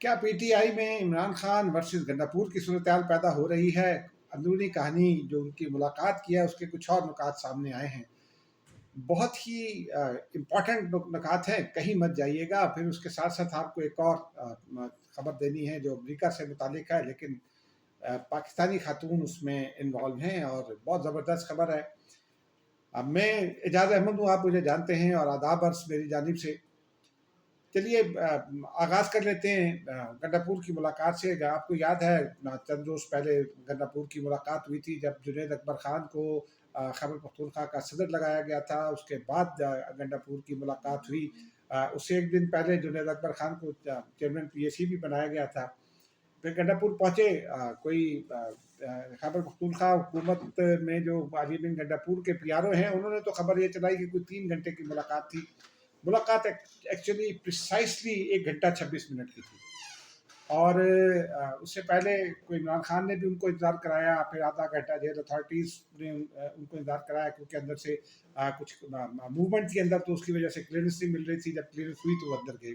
کیا P T I میں Imran Khan versus Gandapur کی صورتحال پیدا ہو رہی ہے؟ اندرونی کہانی جو ان کی ملاقات کی ہے اس کے کچھ اور نکات سامنے آئے ہیں۔ بہت ہی امپورٹنٹ نکات ہیں، کہیں مت جائیے گا۔ پھر اس کے ساتھ ساتھ آپ کو ایک اور خبر دینی ہے جو امریکہ سے متعلق ہے، لیکن پاکستانی خاتون اس میں انوالو ہیں اور بہت زبردست خبر ہے۔ اب میں اعجاز احمد ہوں، آپ مجھے جانتے ہیں، اور آداب عرض میری جانب سے۔ چلیے آغاز کر لیتے ہیں گنڈاپور کی ملاقات سے۔ آپ کو یاد ہے چند روز پہلے گنڈاپور کی ملاقات ہوئی تھی جب جنید اکبر خان کو خیبر پختونخوا کا صدر لگایا گیا تھا۔ اس کے بعد گنڈاپور کی ملاقات ہوئی۔ اس سے ایک دن پہلے جنید اکبر خان کو چیئرمین پی اے سی بھی بنایا گیا تھا۔ پھر گنڈاپور پہنچے، کوئی خیبر پختونخوا حکومت میں جو علی بن گنڈاپور کے پی آر او ہیں انہوں نے تو خبر یہ چلائی کہ کوئی 3 گھنٹے کی ملاقات تھی۔ ملاقات ایکچولی پریسائسلی 1 گھنٹہ 26 منٹ کی تھی، اور اس سے پہلے کوئی عمران خان نے بھی ان کو انتظار کرایا، پھر آدھا گھنٹہ جیل اتھارٹیز نے ان کو انتظار کرایا کیونکہ اندر سے کچھ موومنٹ تھی اندر، تو اس کی وجہ سے کلیئرنس نہیں مل رہی تھی۔ جب کلیئرنس ہوئی تو وہ اندر گئے۔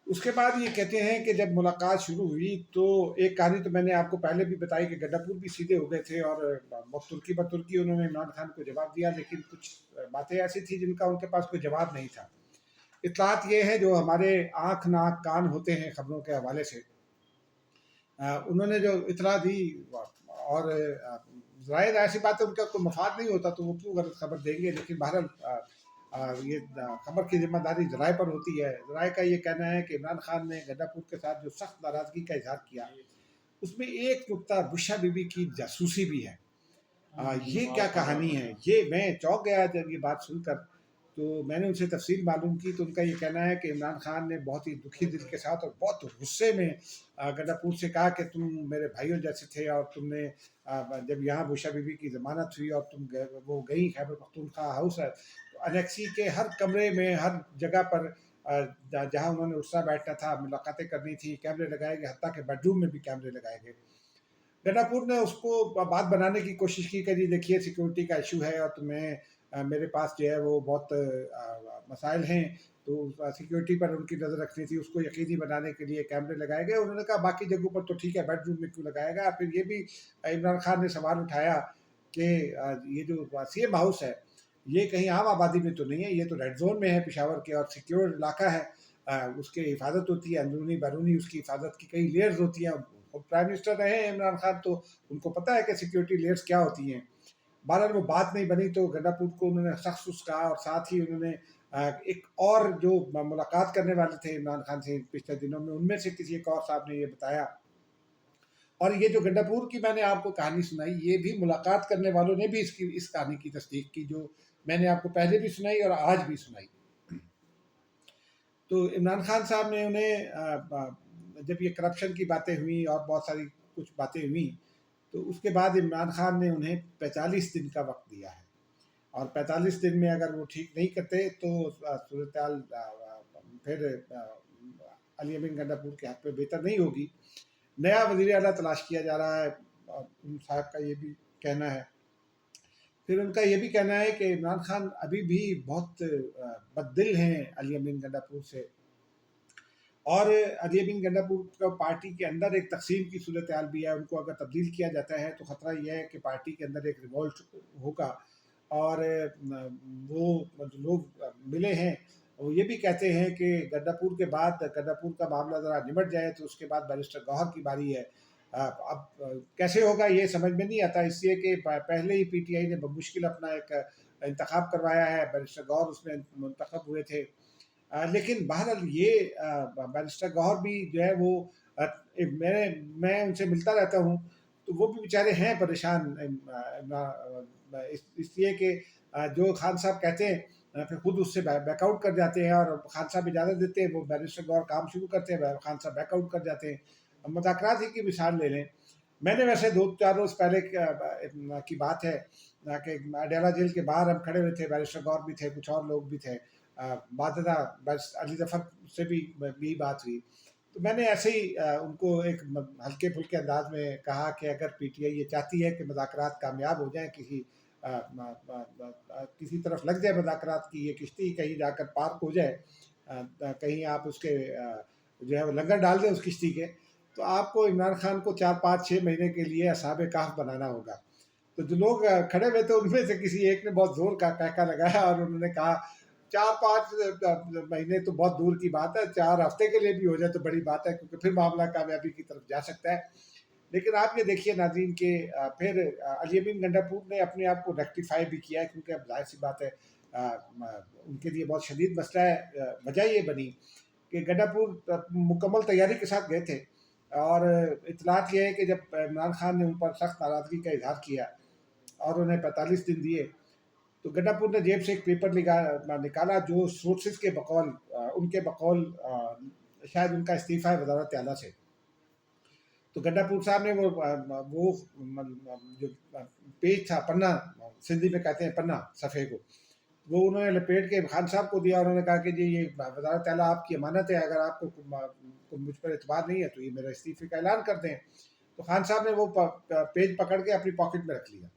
اس کے بعد یہ کہتے ہیں کہ جب ملاقات شروع ہوئی تو ایک کہانی تو میں نے آپ کو پہلے بھی بتائی کہ گنڈاپور بھی سیدھے ہو گئے تھے اور ترکی بترکی انہوں نے عمران خان کو جواب دیا، لیکن کچھ باتیں ایسی تھیں جن کا ان کے پاس کوئی جواب نہیں تھا۔ اطلاعات یہ ہیں جو ہمارے آنکھ ناک کان ہوتے ہیں خبروں کے حوالے سے، انہوں نے جو اطلاع دی، اور ظاہر ایسی بات ہے ان کا کوئی مفاد نہیں ہوتا تو وہ کیوں غلط خبر دیں گے، لیکن بہرحال یہ خبر کی ذمہ داری ذرائع پر ہوتی ہے۔ ذرائع کا یہ کہنا ہے کہ عمران خان نے گنڈاپور کے ساتھ جو سخت ناراضگی کا اظہار کیا اس میں ایک نقطہ بشا بی بی کی جاسوسی بھی ہے۔ یہ کیا کہانی ہے، یہ میں چونک گیا جب یہ بات سن کر۔ تو میں نے ان سے تفصیل معلوم کی تو ان کا یہ کہنا ہے کہ عمران خان نے بہت ہی دکھی دل کے ساتھ اور بہت غصے میں گنڈاپور سے کہا کہ تم میرے بھائیوں جیسے تھے، اور تم نے جب یہاں بوشا بی بی کی ضمانت ہوئی اور تم وہ گئی خیبر پختونخوا ہاؤس ہے، تو انیکسی کے ہر کمرے میں ہر جگہ پر جہاں انہوں نے اٹھنا بیٹھنا تھا، ملاقاتیں کرنی تھی، کیمرے لگائے گئے، حتیٰ کہ بیڈ روم میں بھی کیمرے لگائے گئے۔ گنڈاپور نے اس کو بات بنانے کی کوشش کی کہ جی دیکھیے سیکیورٹی کا ایشو ہے اور تمہیں میرے پاس جو ہے وہ بہت مسائل ہیں، تو سیکیورٹی پر ان کی نظر رکھنی تھی، اس کو یقینی بنانے کے لیے کیمرے لگائے گئے۔ انہوں نے کہا باقی جگہوں پر تو ٹھیک ہے، بیڈ روم میں کیوں لگائے گا؟ پھر یہ بھی عمران خان نے سوال اٹھایا کہ یہ جو سی ایم ہاؤس ہے یہ کہیں عام آبادی میں تو نہیں ہے، یہ تو ریڈ زون میں ہے پشاور کے، اور سیکیور علاقہ ہے، اس کی حفاظت ہوتی ہے، اندرونی بیرونی اس کی حفاظت کی کئی لیئرز ہوتی ہیں۔ پرائم منسٹر رہے ہیں عمران خان تو ان کو پتہ ہے کہ سیکیورٹی لیئرز کیا ہوتی ہیں۔ بہرحال وہ بات نہیں بنی تو گنڈاپور کو انہوں نے سخت کہا، اور ساتھ ہی انہوں نے ایک اور جو ملاقات کرنے والے تھے عمران خان سے پچھلے دنوں میں، ان میں سے کسی ایک اور صاحب نے یہ بتایا۔ اور یہ جو گنڈاپور کی میں نے آپ کو کہانی سنائی، یہ بھی ملاقات کرنے والوں نے بھی اس کہانی کی تصدیق کی جو میں نے آپ کو پہلے بھی سنائی اور آج بھی سنائی۔ تو عمران خان صاحب نے انہیں جب یہ کرپشن کی باتیں ہوئیں اور بہت ساری کچھ باتیں ہوئیں تو اس کے بعد عمران خان نے انہیں 45 دن کا وقت دیا ہے، اور 45 دن میں اگر وہ ٹھیک نہیں کرتے تو صورتحال پھر علی امین گنڈاپور کے حق میں بہتر نہیں ہوگی۔ نیا وزیر اعلیٰ تلاش کیا جا رہا ہے، ان صاحب کا یہ بھی کہنا ہے۔ پھر ان کا یہ بھی کہنا ہے کہ عمران خان ابھی بھی بہت بددل ہیں علی امین گنڈاپور سے، اور علی امین گنڈاپور کا پارٹی کے اندر ایک تقسیم کی صورتحال بھی ہے۔ ان کو اگر تبدیل کیا جاتا ہے تو خطرہ یہ ہے کہ پارٹی کے اندر ایک ریوولٹ ہوگا، اور وہ لوگ ملے ہیں وہ یہ بھی کہتے ہیں کہ گنڈاپور کے بعد گنڈاپور کا معاملہ ذرا نمٹ جائے تو اس کے بعد بیرسٹر گوہر کی باری ہے۔ اب کیسے ہوگا یہ سمجھ میں نہیں آتا، اس لیے کہ پہلے ہی پی ٹی آئی نے بمشکل اپنا ایک انتخاب کروایا ہے، بیرسٹر گوہر اس میں منتخب ہوئے تھے۔ لیکن بہرحال یہ بیرسٹر گوہر بھی جو ہے وہ میں ان سے ملتا رہتا ہوں تو وہ بھی بیچارے ہیں پریشان، اس لیے کہ جو خان صاحب کہتے ہیں پھر خود اس سے بیک آؤٹ کر جاتے ہیں، اور خان صاحب اجازت دیتے ہیں، وہ بیرسٹر گوہر کام شروع کرتے ہیں، خان صاحب بیک آؤٹ کر جاتے ہیں۔ مذاکرات ہی کی مثال لے لیں، میں نے ویسے 2-4 روز پہلے کی بات ہے کہ اڈیالہ جیل کے باہر ہم کھڑے ہوئے تھے، بیرسٹر گوہر بھی تھے، کچھ اور لوگ بھی تھے، بعددہ علی ظفر سے بھی یہی بات ہوئی۔ تو میں نے ایسے ہی ان کو ایک ہلکے پھلکے انداز میں کہا کہ اگر پی ٹی آئی یہ چاہتی ہے کہ مذاکرات کامیاب ہو جائیں، کسی طرف لگ جائے مذاکرات کی یہ کشتی، کہیں جا کر پارک ہو جائے، کہیں آپ اس کے جو ہے وہ لنگر ڈال دیں اس کشتی کے، تو آپ کو عمران خان کو 4 5 6 مہینے کے لیے اصحاب کہف بنانا ہوگا۔ تو جو لوگ کھڑے ہوئے تھے ان میں سے کسی ایک نے بہت زور کا کہکا لگایا اور انہوں نے کہا 4 5 مہینے تو بہت دور کی بات ہے، 4 ہفتے کے لیے بھی ہو جائے تو بڑی بات ہے، کیونکہ پھر معاملہ کامیابی کی طرف جا سکتا ہے۔ لیکن آپ یہ دیکھیے ناظرین کہ پھر علی امین گنڈاپور نے اپنے آپ کو ریکٹیفائی بھی کیا ہے، کیونکہ اب ظاہر سی بات ہے ان کے لیے بہت شدید مسئلہ ہے۔ وجہ یہ بنی کہ گنڈاپور مکمل تیاری کے ساتھ گئے تھے، اور اطلاعات یہ ہے کہ جب عمران خان نے ان پر سخت ناراضگی کا اظہار کیا اور انہیں 45 دن دیے، تو گنڈاپور نے جیب سے ایک پیپر نکالا جو سورسز کے بقول ان کے بقول شاید ان کا استعفیٰ ہے وزارت اعلیٰ سے۔ تو گنڈاپور صاحب نے وہ جو پیج تھا، پنا سندھی میں کہتے ہیں پنا صفحے کو، وہ انہوں نے لپیٹ کے خان صاحب کو دیا، اور انہوں نے کہا کہ جی یہ وزارت اعلیٰ آپ کی امانت ہے، اگر آپ کو مجھ پر اعتبار نہیں ہے تو یہ میرا استعفے کا اعلان کر دیں۔ تو خان صاحب نے وہ پیج پکڑ کے اپنی پاکٹ میں رکھ لیا،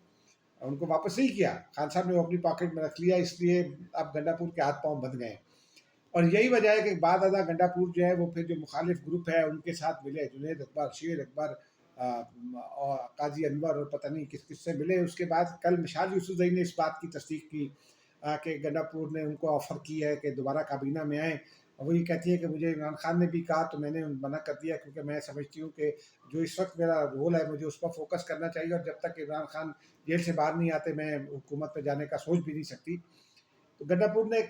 ان کو واپس نہیں کیا، خان صاحب نے وہ اپنی پاکٹ میں رکھ لیا، اس لیے اب گنڈاپور کے ہاتھ پاؤں بندھ گئے۔ اور یہی وجہ ہے کہ بعد ازاں گنڈاپور جو ہے وہ پھر جو مخالف گروپ ہے ان کے ساتھ ملے، جنید اکبر، شیر اکبر اور قاضی انور اور پتہ نہیں کس کس سے ملے۔ اس کے بعد کل مشال یوسفزئی نے اس بات کی تصدیق کی کہ گنڈاپور نے ان کو آفر کی ہے کہ دوبارہ کابینہ میں آئیں، اور وہ یہ کہتی ہے کہ مجھے عمران خان نے بھی کہا تو میں نے منع کر دیا، کیونکہ میں سمجھتی ہوں کہ جو اس وقت میرا رول ہے مجھے اس پر فوکس کرنا چاہیے، اور جب تک عمران خان جیل سے باہر نہیں آتے میں حکومت پہ جانے کا سوچ بھی نہیں سکتی۔ تو گنڈاپور نے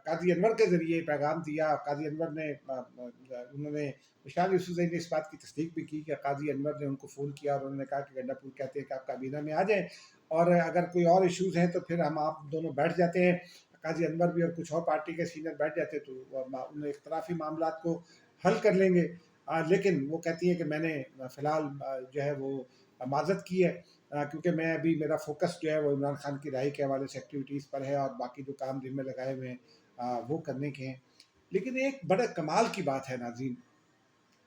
قاضی انور کے ذریعے پیغام دیا، قاضی انور نے انہوں نے مشال یوسفزئی نے اس بات کی تصدیق بھی کی کہ قاضی انور نے ان کو فون کیا اور انہوں نے کہا کہ گنڈاپور کہتے ہیں کہ آپ کابینہ میں آ جائیں، اور اگر کوئی اور ایشوز ہیں تو پھر ہم آپ دونوں بیٹھ جاتے ہیں، قاضی انور بھی اور کچھ اور پارٹی کے سینئر بیٹھ جاتے تو ان اختلافی معاملات کو حل کر لیں گے۔ لیکن وہ کہتی ہیں کہ میں نے فی الحال جو ہے وہ معذرت کی ہے، کیونکہ میں ابھی میرا فوکس جو ہے وہ عمران خان کی رہائی کے حوالے سے ایکٹیویٹیز پر ہے، اور باقی جو کام جن میں لگائے ہوئے ہیں وہ کرنے کے ہیں۔ لیکن ایک بڑے کمال کی بات ہے ناظرین،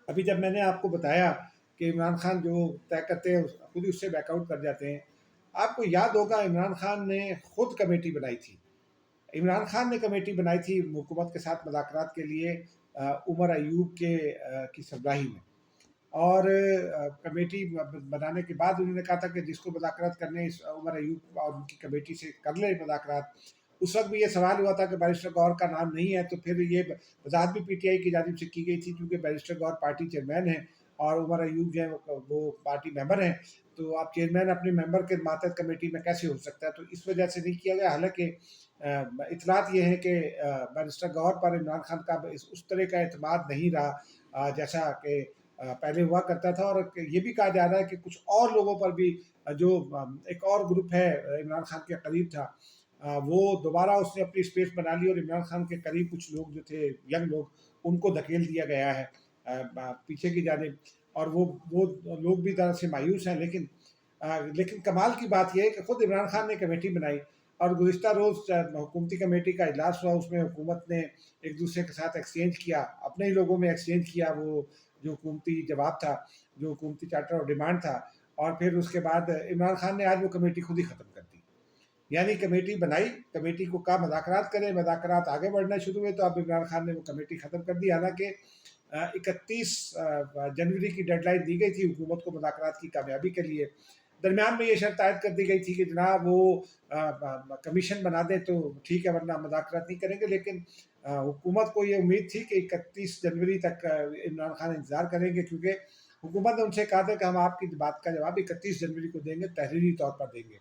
ابھی جب میں نے آپ کو بتایا کہ عمران خان جو طے کرتے ہیں خود ہی اس سے بیک آؤٹ کر جاتے ہیں، آپ کو یاد ہوگا عمران خان نے خود کمیٹی بنائی تھی، عمران خان نے کمیٹی بنائی تھی حکومت کے ساتھ مذاکرات کے لیے عمر ایوب کی سربراہی میں، اور کمیٹی بنانے کے بعد انہوں نے کہا تھا کہ جس کو مذاکرات کرنے عمر ایوب اور ان کی کمیٹی سے کر لے مذاکرات۔ اس وقت بھی یہ سوال ہوا تھا کہ بیرسٹر گور کا نام نہیں ہے، تو پھر یہ وضاحت بھی پی ٹی آئی کی جانب سے کی گئی تھی، کیونکہ بیرسٹر گور پارٹی چیئرمین ہیں اور عمر ایوب جو ہے وہ پارٹی ممبر ہیں، تو آپ چیئرمین اپنے ممبر کے ماتحت کمیٹی میں کیسے ہو سکتا ہے، تو اس وجہ سے نہیں کیا گیا۔ حالانکہ اطلاعات یہ ہیں کہ بیرسٹر گور پر عمران خان کا اس طرح کا اعتماد نہیں رہا جیسا کہ پہلے ہوا کرتا تھا، اور یہ بھی کہا جا رہا ہے کہ کچھ اور لوگوں پر بھی جو ایک اور گروپ ہے عمران خان کے قریب تھا، وہ دوبارہ اس نے اپنی سپیس بنا لی، اور عمران خان کے قریب کچھ لوگ جو تھے ینگ لوگ ان کو دھکیل دیا گیا ہے پیچھے کی جانب، اور وہ لوگ بھی طرح سے مایوس ہیں۔ لیکن کمال کی بات یہ ہے کہ خود عمران خان نے کمیٹی بنائی، اور گزشتہ روز حکومتی کمیٹی کا اجلاس ہوا، اس میں حکومت نے ایک دوسرے کے ساتھ ایکسچینج کیا، اپنے ہی لوگوں میں ایکسچینج کیا وہ جو حکومتی جواب تھا، جو حکومتی چارٹر اور ڈیمانڈ تھا، اور پھر اس کے بعد عمران خان نے آج وہ کمیٹی خود ہی ختم کر دی۔ یعنی کمیٹی بنائی، کمیٹی کو کہا مذاکرات کریں، مذاکرات آگے بڑھنا شروع ہوئے، تو اب عمران خان نے وہ کمیٹی ختم کر دی، حالانکہ 31 جنوری کی ڈیڈ لائن دی گئی تھی حکومت کو مذاکرات کی کامیابی کے لیے۔ درمیان میں یہ شرط عائد کر دی گئی تھی کہ جناب وہ کمیشن بنا دیں تو ٹھیک ہے، ورنہ مذاکرات نہیں کریں گے، لیکن حکومت کو یہ امید تھی کہ 31 جنوری تک عمران خان انتظار کریں گے، کیونکہ حکومت نے ان سے کہا تھا کہ ہم آپ کی بات کا جواب 31 جنوری کو دیں گے، تحریری طور پر دیں گے۔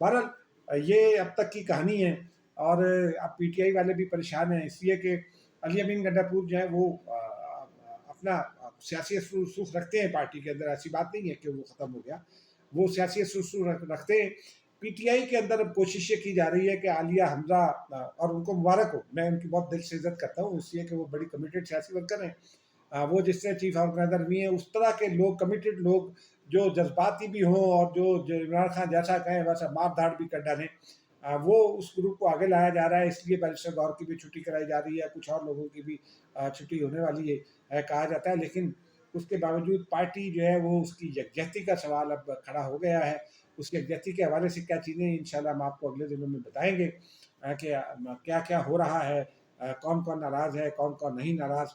بہرحال یہ اب تک کی کہانی ہے، اور اب پی ٹی آئی والے بھی پریشان ہیں، اس لیے کہ علی امین گنڈاپور جو ہے وہ اپنا سیاسی اثر و رسوخ رکھتے ہیں پارٹی کے اندر، ایسی بات نہیں ہے کہ وہ ختم ہو گیا، وہ سیاسی اثر و رسوخ رکھتے ہیں۔ پی ٹی آئی کے اندر اب کوشش یہ کی جا رہی ہے کہ عالیہ حمزہ، اور ان کو مبارک ہو، میں ان کی بہت دل سے عزت کرتا ہوں، اس لیے کہ وہ بڑی کمیٹڈ سیاسی ورکر ہیں، وہ جس طرح چیف آرگنائزر بھی ہیں، اس طرح کے لوگ، کمیٹڈ لوگ جو جذباتی بھی ہوں اور جو عمران خان جیسا کہیں ویسا مار دھاڑ بھی کر ڈالیں، وہ اس گروپ کو آگے لایا جا رہا ہے۔ اس لیے بیرسٹر گور کی بھی چھٹی کرائی جا رہی ہے، کچھ اور لوگوں کی بھی چھٹی ہونے والی ہے کہا جاتا ہے، لیکن اس کے باوجود پارٹی جو ہے وہ اس کی یکجہتی کا سوال اب کھڑا ہو گیا ہے۔ اس کی یکجہتی کے حوالے سے کیا چیزیں انشاءاللہ ہم آپ کو اگلے دنوں میں بتائیں گے کہ کیا کیا ہو رہا ہے، کون کون ناراض ہے، کون کون نہیں ناراض۔